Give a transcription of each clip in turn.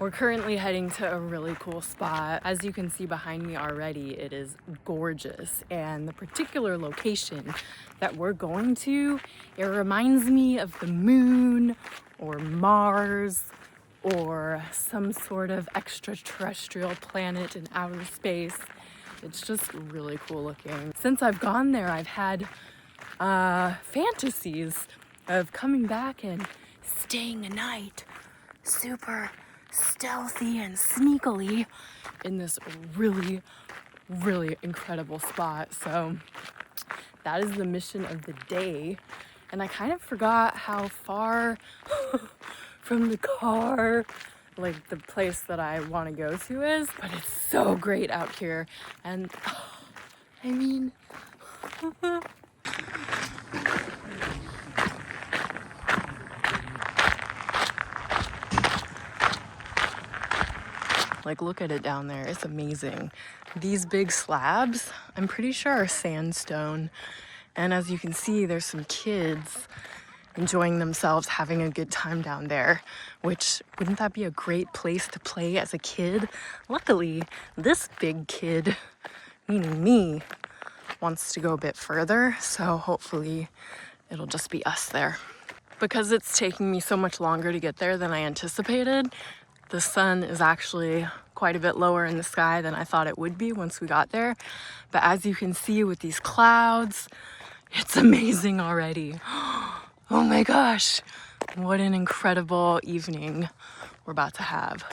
We're currently heading to a really cool spot. As you can see behind me already, it is gorgeous. And the particular location that we're going to, it reminds me of the moon or Mars or some sort of extraterrestrial planet in outer space. It's just really cool looking. Since I've gone there, I've had fantasies of coming back and staying a night super stealthy and sneakily in this really, really incredible spot. So that is the mission of the day. And I kind of forgot how far from the car like the place that I want to go to is, but it's so great out here. And I mean like, look at it down there. It's amazing. These big slabs, I'm pretty sure are sandstone. And as you can see, there's some kids enjoying themselves, having a good time down there, which wouldn't that be a great place to play as a kid? Luckily, this big kid, meaning me, wants to go a bit further. So hopefully it'll just be us there. Because it's taking me so much longer to get there than I anticipated, the sun is actually quite a bit lower in the sky than I thought it would be once we got there. But as you can see with these clouds, it's amazing already. Oh my gosh, what an incredible evening we're about to have.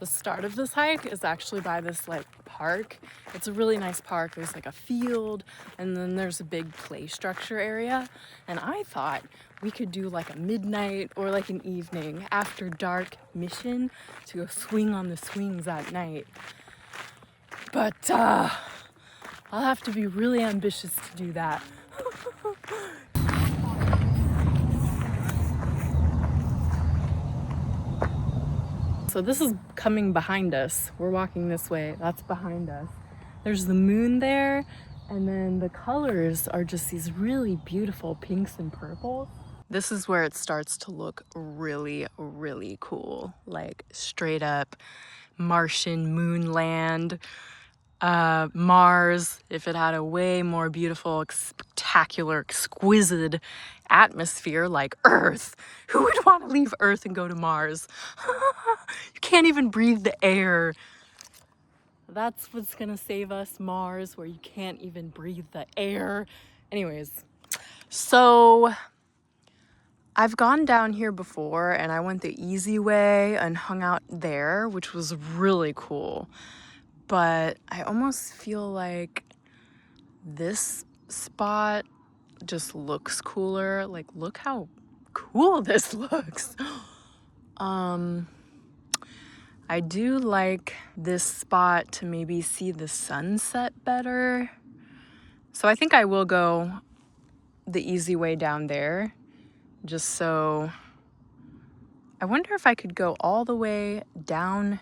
The start of this hike is actually by this like park. It's a really nice park. There's like a field and then there's a big play structure area. And I thought we could do like a midnight or like an evening after dark mission to go swing on the swings at night. But I'll have to be really ambitious to do that. So this is coming behind us. We're walking this way. That's behind us. There's the moon there, and then the colors are just these really beautiful pinks and purples. This is where it starts to look really, really cool. Like straight up Martian moon land. Mars, if it had a way more beautiful, spectacular, exquisite atmosphere like Earth. Who would want to leave Earth and go to Mars? You can't even breathe the air. That's what's gonna save us, Mars, where you can't even breathe the air. Anyways, so I've gone down here before and I went the easy way and hung out there, which was really cool. But I almost feel like this spot just looks cooler. Like, look how cool this looks. I do like this spot to maybe see the sunset better. So I think I will go the easy way down there. Just so, I wonder if I could go all the way down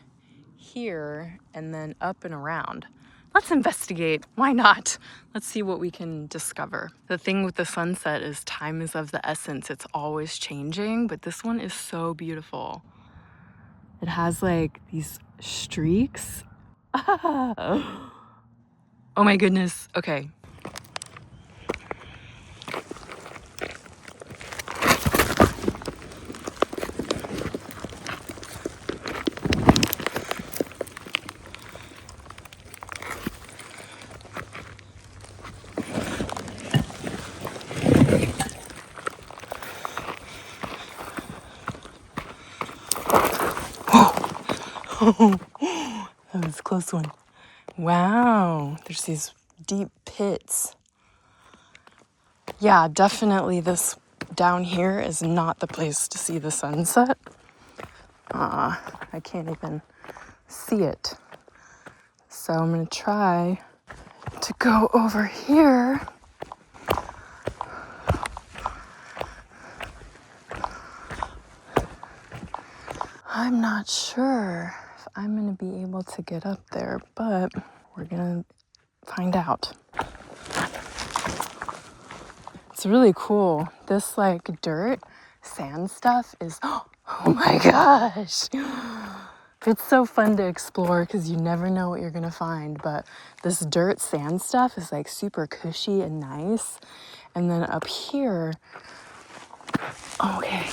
here and then up and around. Let's investigate. Why not? Let's see what we can discover. The thing with the sunset is time is of the essence. It's always changing, but this one is so beautiful. It has like these streaks. Oh my goodness. Okay. That was a close one. Wow, there's these deep pits. Yeah, definitely this down here is not the place to see the sunset. I can't even see it. So I'm gonna try to go over here. I'm not sure if I'm gonna be able to get up there, but we're gonna find out. It's really cool. This like dirt, sand stuff is, oh my gosh. It's so fun to explore because you never know what you're gonna find, but this dirt sand stuff is like super cushy and nice. And then up here, okay.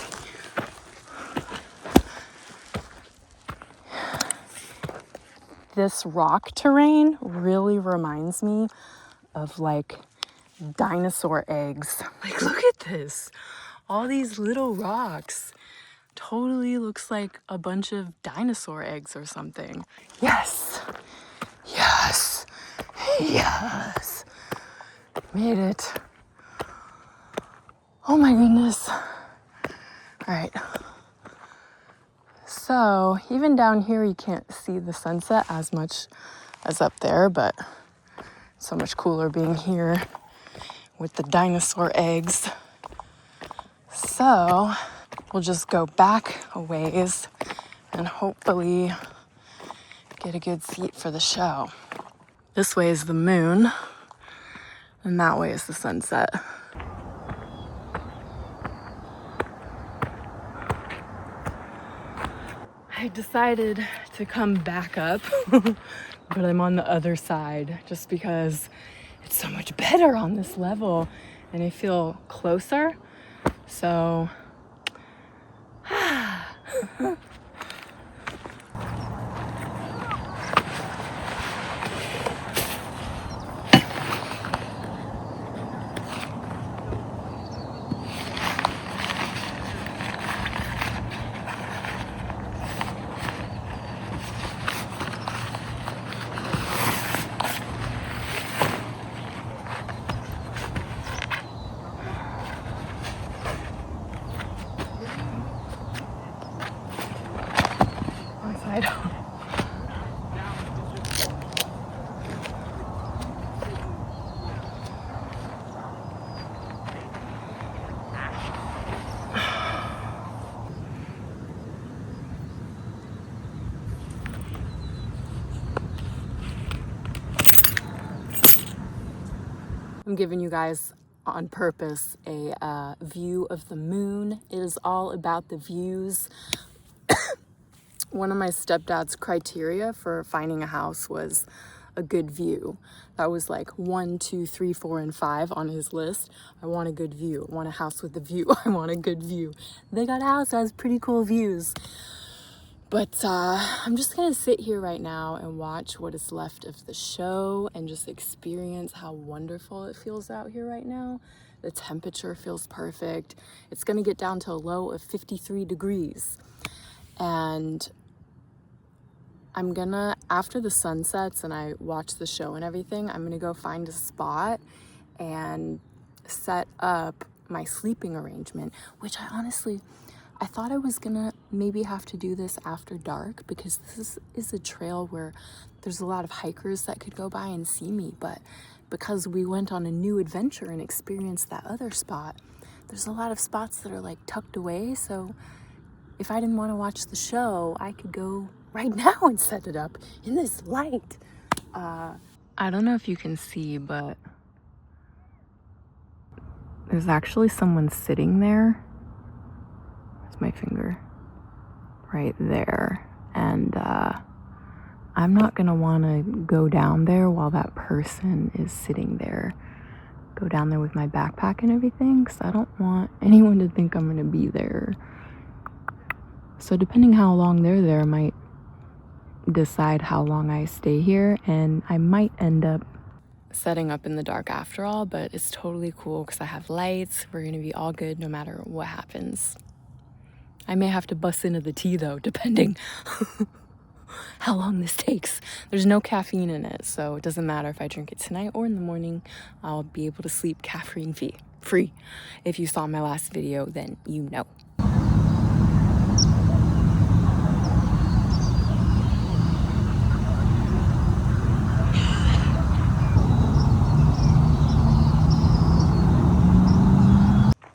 This rock terrain really reminds me of like dinosaur eggs. Like, look at this. All these little rocks. Totally looks like a bunch of dinosaur eggs or something. Yes. Yes. Yes. Made it. Oh my goodness. All right. So even down here, you can't see the sunset as much as up there, but so much cooler being here with the dinosaur eggs. So we'll just go back a ways and hopefully get a good seat for the show. This way is the moon, and that way is the sunset. I decided to come back up, but I'm on the other side just because it's so much better on this level and I feel closer. So, one side. I'm giving you guys on purpose a view of the moon. It is all about the views. One of my stepdad's criteria for finding a house was a good view. That was like 1, 2, 3, 4, and 5 on his list. I want a good view. I want a house with a view. I want a good view. They got a house that has pretty cool views. But I'm just gonna sit here right now and watch what is left of the show and just experience how wonderful it feels out here right now. The temperature feels perfect. It's gonna get down to a low of 53 degrees. And I'm gonna, after the sun sets and I watch the show and everything, I'm gonna go find a spot and set up my sleeping arrangement, which I thought I was gonna maybe have to do this after dark because this is a trail where there's a lot of hikers that could go by and see me, but because we went on a new adventure and experienced that other spot, there's a lot of spots that are like tucked away, so if I didn't want to watch the show, I could go right now and set it up in this light. I don't know if you can see, but there's actually someone sitting there. Where's my finger? Right there. And I'm not gonna want to go down there while that person is sitting there. Go down there with my backpack and everything, because I don't want anyone to think I'm gonna be there. So depending how long they're there might decide how long I stay here, and I might end up setting up in the dark after all, but it's totally cool because I have lights. We're gonna be all good no matter what happens. I may have to bust into the tea though, depending how long this takes. There's no caffeine in it, so it doesn't matter if I drink it tonight or in the morning. I'll be able to sleep caffeine free. If you saw my last video, then you know.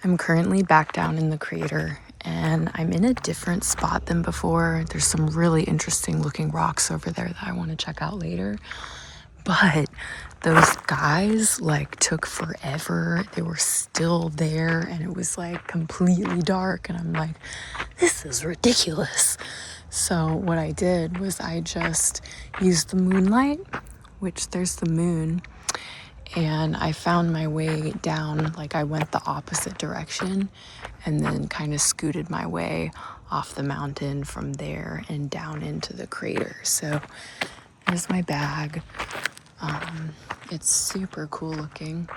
I'm currently back down in the crater and I'm in a different spot than before. There's some really interesting looking rocks over there that I want to check out later. But those guys like took forever. They were still there and it was like completely dark. And I'm like, this is ridiculous. So what I did was I just used the moonlight, which there's the moon, and I found my way down, like I went the opposite direction and then kind of scooted my way off the mountain from there and down into the crater. So there's my bag. It's super cool looking.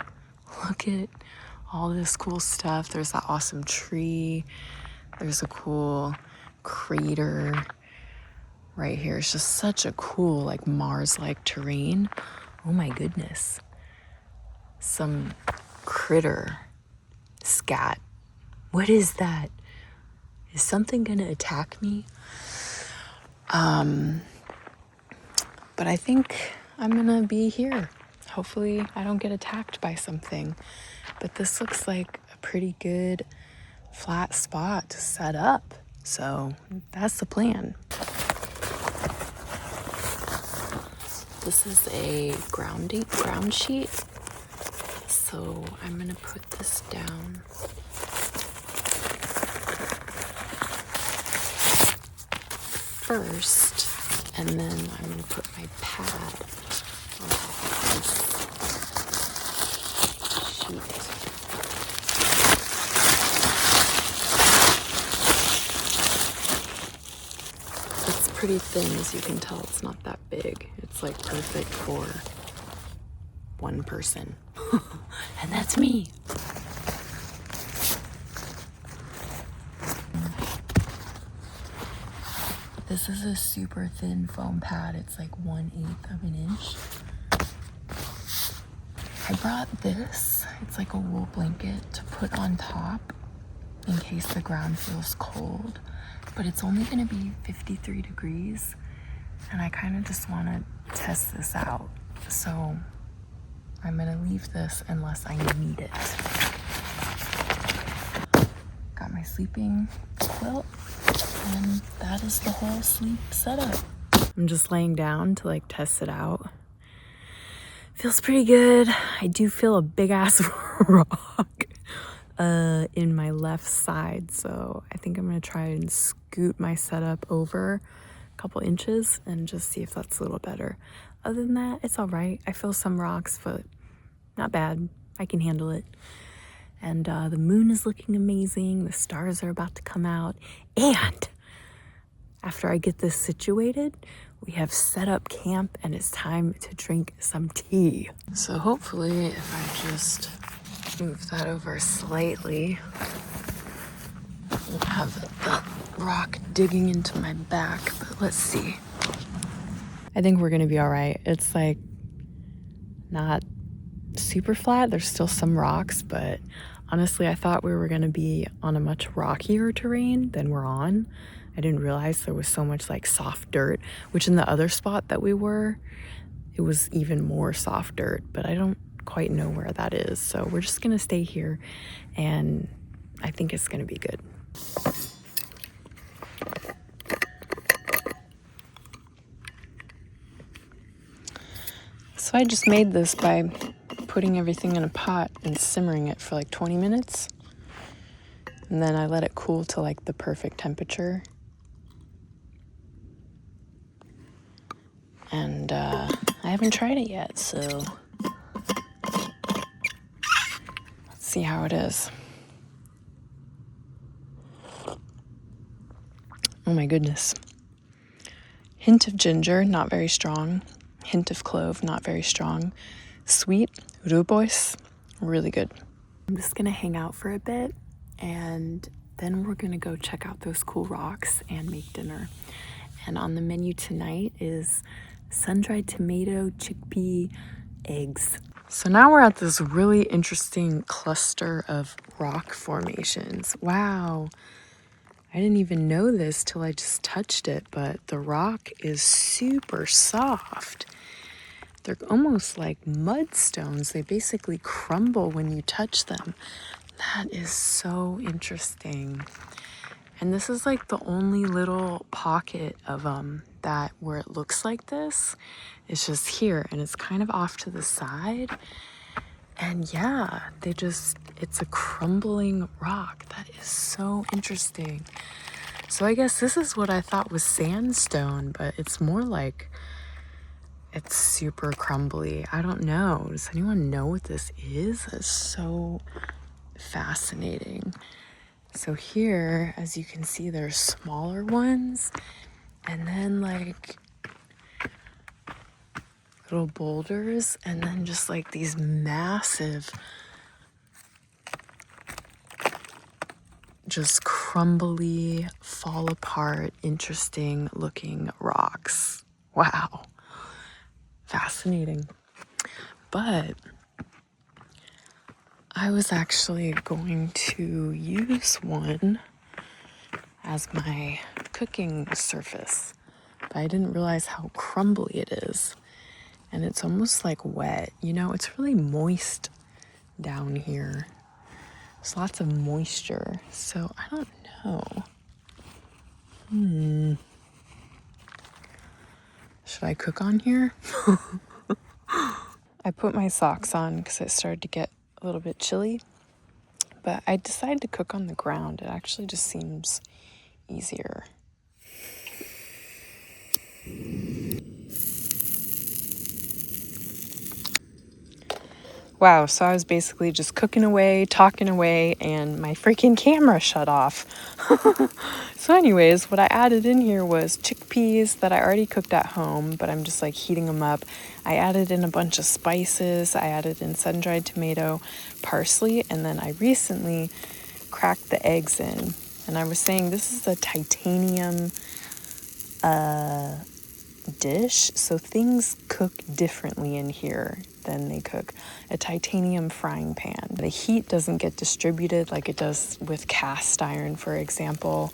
Look at all this cool stuff. There's that awesome tree. There's a cool crater right here. It's just such a cool, like Mars-like terrain. Oh my goodness. Some critter. Scat. What is that? Is something gonna attack me? But I think I'm gonna be here. Hopefully I don't get attacked by something. But this looks like a pretty good flat spot to set up. So that's the plan. This is a ground sheet. So I'm gonna put this down. First, and then I'm going to put my pad on top of this sheet. It's pretty thin, as you can tell. It's not that big. It's like perfect for one person. And that's me. This is a super thin foam pad. It's like 1/8 of an inch. I brought this. It's like a wool blanket to put on top in case the ground feels cold. But it's only gonna be 53 degrees. And I kind of just wanna test this out. So I'm gonna leave this unless I need it. Got my sleeping quilt. And that is the whole sleep setup. I'm just laying down to like test it out. Feels pretty good. I do feel a big ass rock in my left side. So I think I'm gonna try and scoot my setup over a couple inches and just see if that's a little better. Other than that, it's all right. I feel some rocks, but not bad. I can handle it. And the moon is looking amazing. The stars are about to come out. And after I get this situated, we have set up camp and it's time to drink some tea. So hopefully if I just move that over slightly, I'll have the rock digging into my back, but let's see. I think we're gonna be all right. It's like not super flat. There's still some rocks, but honestly, I thought we were gonna be on a much rockier terrain than we're on. I didn't realize there was so much like soft dirt, which in the other spot that we were, it was even more soft dirt, but I don't quite know where that is. So we're just gonna stay here and I think it's gonna be good. So I just made this by putting everything in a pot and simmering it for like 20 minutes. And then I let it cool to like the perfect temperature. And I haven't tried it yet, so let's see how it is. Oh my goodness. Hint of ginger, not very strong. Hint of clove, not very strong. Sweet, rooibos, really good. I'm just gonna hang out for a bit and then we're gonna go check out those cool rocks and make dinner. And on the menu tonight is sun-dried tomato, chickpea, eggs. So now we're at this really interesting cluster of rock formations. Wow. I didn't even know this till I just touched it, but the rock is super soft. They're almost like mudstones. They basically crumble when you touch them. That is so interesting. And this is like the only little pocket of that where it looks like this. It's just here and it's kind of off to the side. And yeah, it's a crumbling rock. That is so interesting. So I guess this is what I thought was sandstone, but it's more like it's super crumbly. I don't know. Does anyone know what this is? It's so fascinating. So here, as you can see, there's smaller ones, and then like little boulders, and then just like these massive, just crumbly, fall apart, interesting looking rocks. Wow. Fascinating. But I was actually going to use one as my cooking surface, but I didn't realize how crumbly it is. And it's almost like wet. You know, it's really moist down here. There's lots of moisture, so I don't know. Should I cook on here? I put my socks on because it started to get a little bit chilly, but I decided to cook on the ground. It actually just seems easier. Wow, so I was basically just cooking away, talking away, and my freaking camera shut off. So anyways, what I added in here was chickpeas that I already cooked at home, but I'm just like heating them up. I added in a bunch of spices. I added in sun-dried tomato, parsley, and then I recently cracked the eggs in. And I was saying this is a titanium dish, so things cook differently in here than they cook a titanium frying pan. The heat doesn't get distributed like it does with cast iron, for example,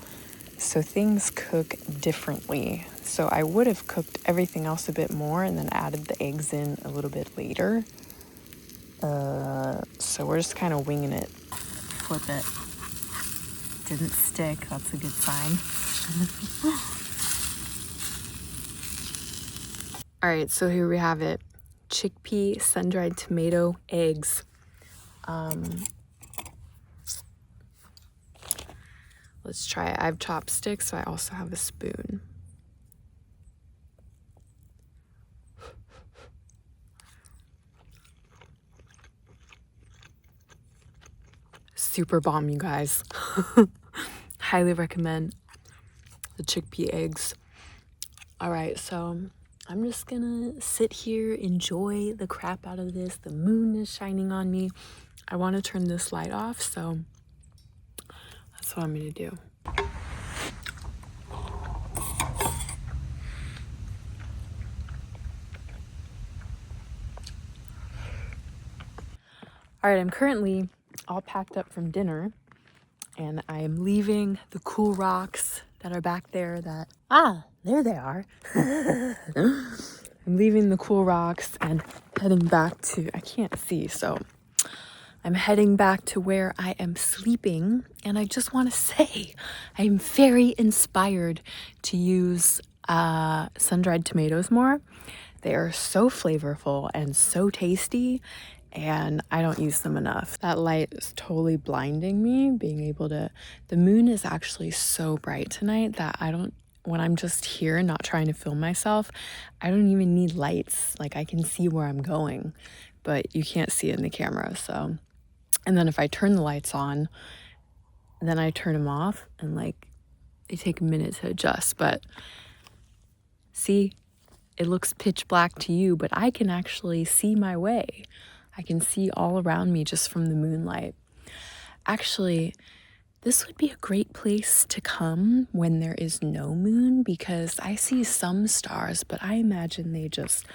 so things cook differently. So I would have cooked everything else a bit more and then added the eggs in a little bit later. So we're just kind of winging it. Flip it. Didn't stick, that's a good sign. All right, so here we have it. Chickpea, sun-dried tomato, eggs. Let's try it. I have chopsticks, so I also have a spoon. Super bomb, you guys. Highly recommend the chickpea eggs. All right, so I'm just gonna sit here, enjoy the crap out of this. The moon is shining on me. I want to turn this light off, so that's what I'm gonna do. All right, I'm currently all packed up from dinner, and I am leaving the cool rocks that are back there there they are. I'm leaving the cool rocks and heading back to, I can't see, so I'm heading back to where I am sleeping. And I just want to say, I'm very inspired to use sun-dried tomatoes more. They are so flavorful and so tasty, and I don't use them enough. That light is totally blinding me, being able to, the moon is actually so bright tonight that when I'm just here not trying to film myself, I don't even need lights. Like I can see where I'm going, but you can't see it in the camera, so. And then if I turn the lights on, then I turn them off, and like they take a minute to adjust, but see, it looks pitch black to you, but I can actually see my way. I can see all around me just from the moonlight. Actually, this would be a great place to come when there is no moon, because I see some stars, but I imagine they just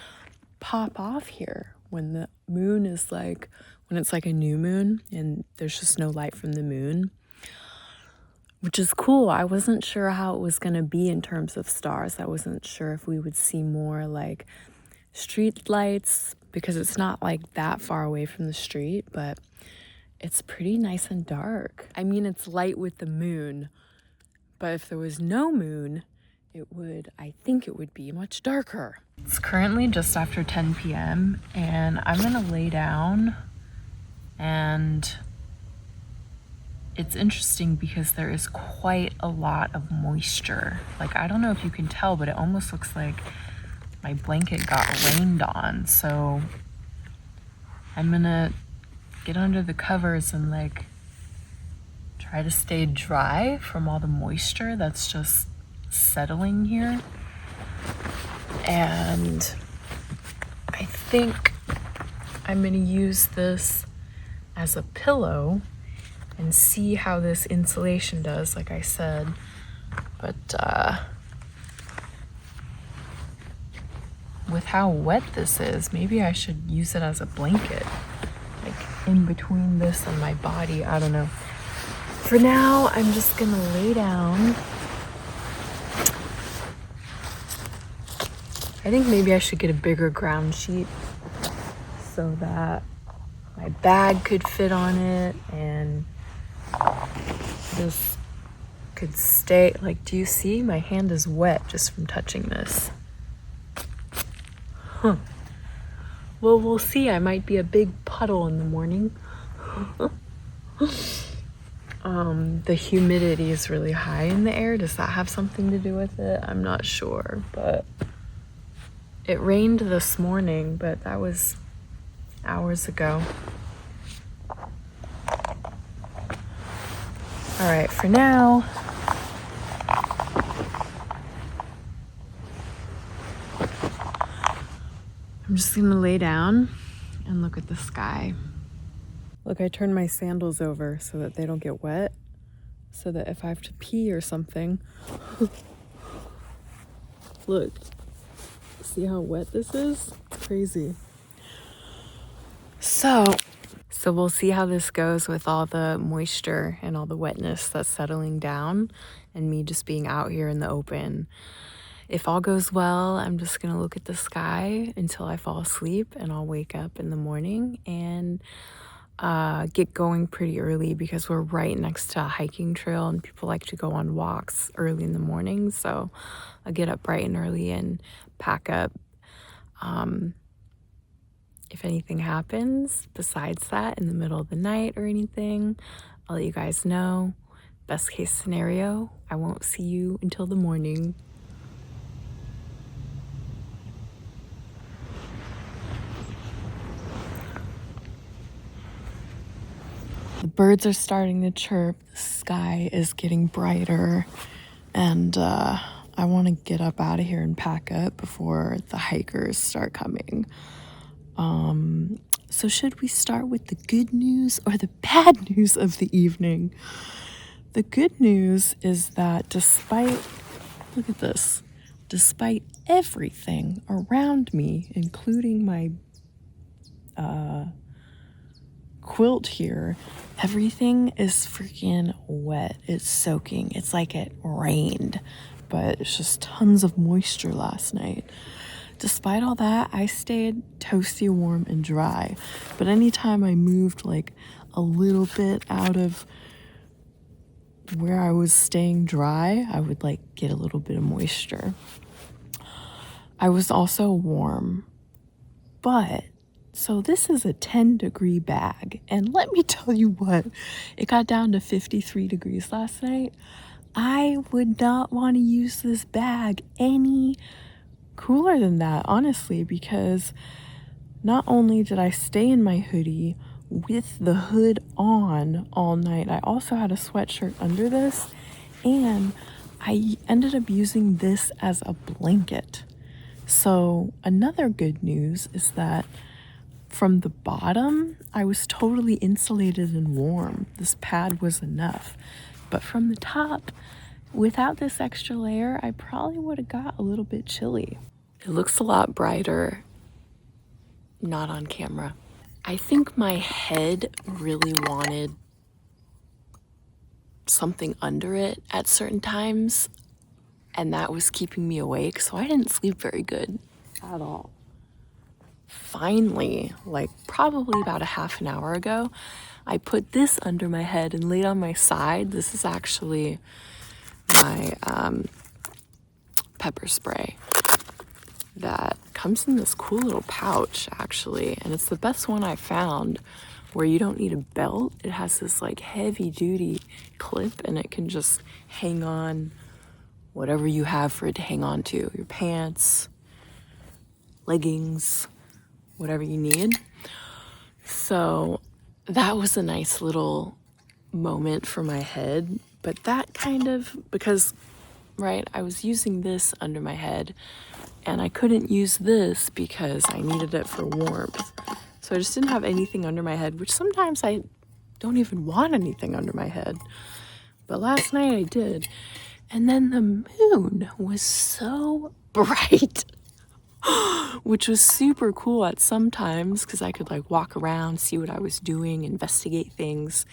pop off here when the moon is like, when it's like a new moon and there's just no light from the moon, which is cool. I wasn't sure how it was going to be in terms of stars. I wasn't sure if we would see more like street lights, because it's not like that far away from the street, but it's pretty nice and dark. I mean, it's light with the moon, but if there was no moon, I think it would be much darker. It's currently just after 10 p.m. and I'm gonna lay down, and it's interesting because there is quite a lot of moisture. Like, I don't know if you can tell, but it almost looks like my blanket got rained on. So I'm gonna get under the covers and like try to stay dry from all the moisture that's just settling here. And I think I'm gonna use this as a pillow and see how this insulation does, like I said. But with how wet this is, maybe I should use it as a blanket, like in between this and my body. I don't know. For now, I'm just gonna lay down. I think maybe I should get a bigger ground sheet so that my bag could fit on it and this could stay. Like, do you see? My hand is wet just from touching this. Huh. Well, we'll see. I might be a big puddle in the morning. The humidity is really high in the air. Does that have something to do with it? I'm not sure, but it rained this morning, but that was hours ago. All right, for now, I'm just gonna lay down and look at the sky. Look, I turned my sandals over so that they don't get wet, so that if I have to pee or something, look, see how wet this is? It's crazy. So we'll see how this goes with all the moisture and all the wetness that's settling down and me just being out here in the open. If all goes well, I'm just gonna look at the sky until I fall asleep, and I'll wake up in the morning and get going pretty early because we're right next to a hiking trail and people like to go on walks early in the morning. So I'll get up bright and early and pack up. If anything happens besides that in the middle of the night or anything, I'll let you guys know. Best case scenario, I won't see you until the morning. The birds are starting to chirp, the sky is getting brighter, and I want to get up out of here and pack up before the hikers start coming. So should we start with the good news or the bad news of the evening? The good news is that despite everything around me, including my quilt here, everything is freaking wet. It's soaking. It's like it rained, but it's just tons of moisture last night. Despite all that, I stayed toasty, warm, and dry. But anytime I moved like a little bit out of where I was staying dry, I would like get a little bit of moisture. I was also warm, but so this is a 10-degree bag. And let me tell you what, it got down to 53 degrees last night. I would not want to use this bag any cooler than that, honestly, because not only did I stay in my hoodie with the hood on all night, I also had a sweatshirt under this, and I ended up using this as a blanket. So another good news is that from the bottom, I was totally insulated and warm. This pad was enough. But from the top, without this extra layer, I probably would have got a little bit chilly. It looks a lot brighter, not on camera. I think my head really wanted something under it at certain times, and that was keeping me awake, so I didn't sleep very good at all. Finally, like probably about a half an hour ago, I put this under my head and laid on my side. This is actually my pepper spray that comes in this cool little pouch, actually, and it's the best one I found where you don't need a belt. It has this like heavy duty clip, and it can just hang on whatever you have for it to hang on to, your pants, leggings, whatever you need. So that was a nice little moment for my head. But that kind of, because, right, I was using this under my head, and I couldn't use this because I needed it for warmth. So I just didn't have anything under my head, which sometimes I don't even want anything under my head. But last night I did. And then the moon was so bright, which was super cool at some times because I could like walk around, see what I was doing, investigate things.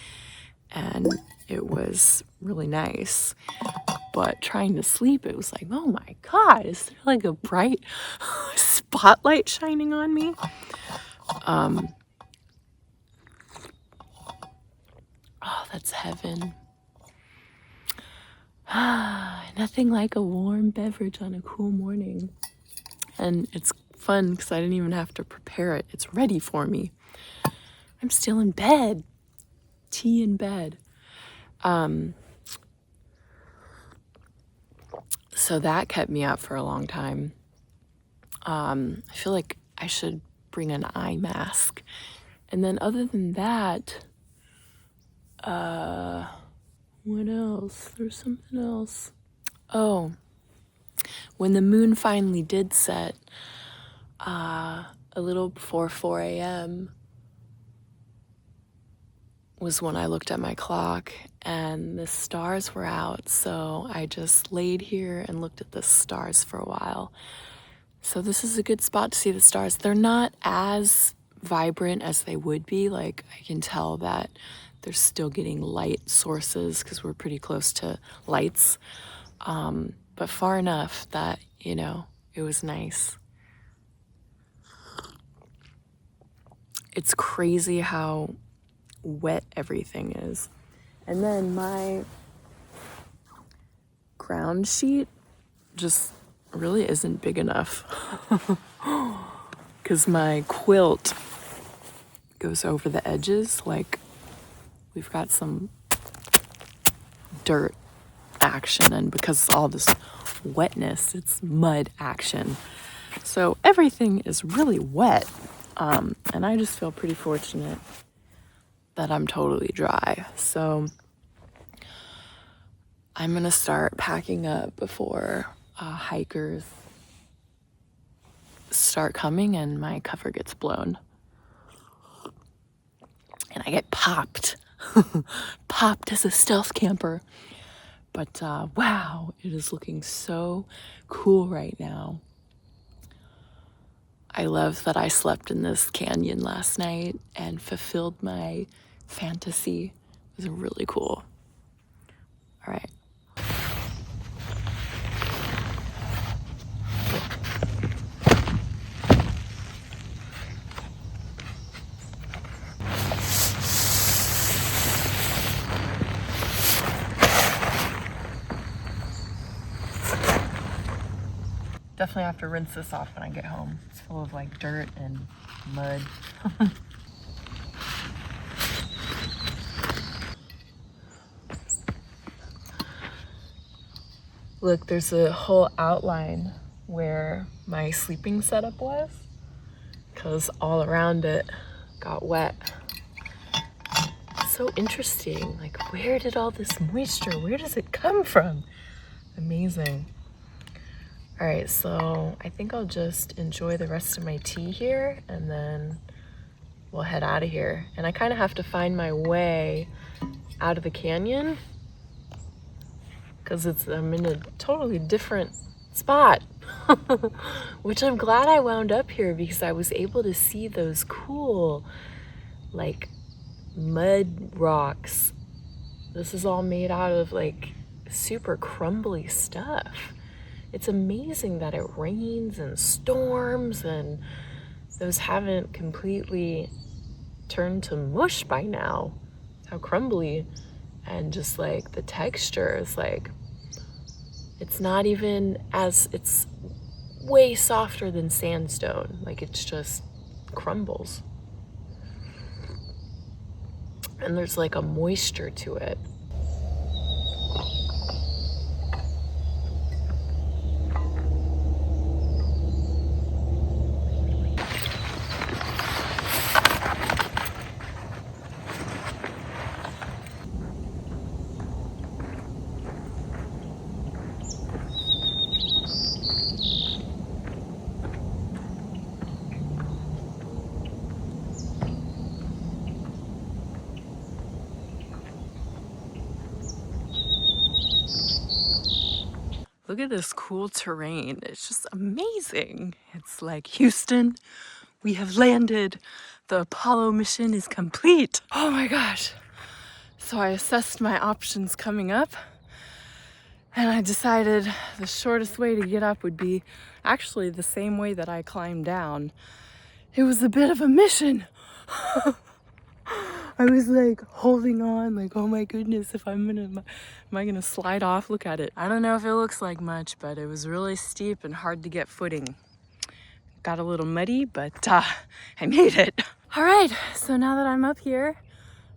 And it was really nice. But trying to sleep, it was like, oh my God, is there like a bright spotlight shining on me? Oh, that's heaven. Nothing like a warm beverage on a cool morning. And it's fun because I didn't even have to prepare it. It's ready for me. I'm still in bed. Tea in bed. So that kept me up for a long time. I feel like I should bring an eye mask. And then other than that, what else? There's something else. Oh, when the moon finally did set, a little before 4 a.m. was when I looked at my clock and the stars were out. So I just laid here and looked at the stars for a while. So this is a good spot to see the stars. They're not as vibrant as they would be. Like I can tell that they're still getting light sources because we're pretty close to lights. But far enough that, you know, it was nice. It's crazy how wet everything is. And then my ground sheet just really isn't big enough because my quilt goes over the edges. Like we've got some dirt action, and because of all this wetness, it's mud action. So everything is really wet. And I just feel pretty fortunate that I'm totally dry. So I'm gonna start packing up before hikers start coming and my cover gets blown. And I get popped. Popped as a stealth camper. But wow, it is looking so cool right now. I love that I slept in this canyon last night and fulfilled my fantasy. It was really cool. All right. Definitely have to rinse this off when I get home. It's full of like dirt and mud. Look, there's a whole outline where my sleeping setup was because all around it got wet. So interesting. Like, where did all this moisture, where does it come from? Amazing. All right, so I think I'll just enjoy the rest of my tea here and then we'll head out of here. And I kind of have to find my way out of the canyon because I'm in a totally different spot, which I'm glad I wound up here because I was able to see those cool, like, mud rocks. This is all made out of like super crumbly stuff. It's amazing that it rains and storms and those haven't completely turned to mush by now. How crumbly, and just like the texture is like, it's not even as, it's way softer than sandstone. Like it's just crumbles. and there's like a moisture to it. Look at this cool terrain. It's just amazing. It's like, Houston, we have landed. The Apollo mission is complete. Oh my gosh. So I assessed my options coming up, and I decided the shortest way to get up would be actually the same way that I climbed down. It was a bit of a mission. I was like holding on, like, oh my goodness, am I gonna slide off? Look at it. I don't know if it looks like much, but it was really steep and hard to get footing. Got a little muddy, but I made it. All right, so now that I'm up here,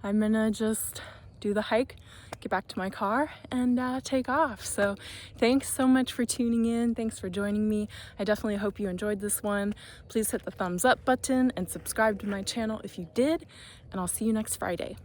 I'm gonna just do the hike, get back to my car, and take off. So thanks so much for tuning in. Thanks for joining me. I definitely hope you enjoyed this one. Please hit the thumbs up button and subscribe to my channel if you did, and I'll see you next Friday.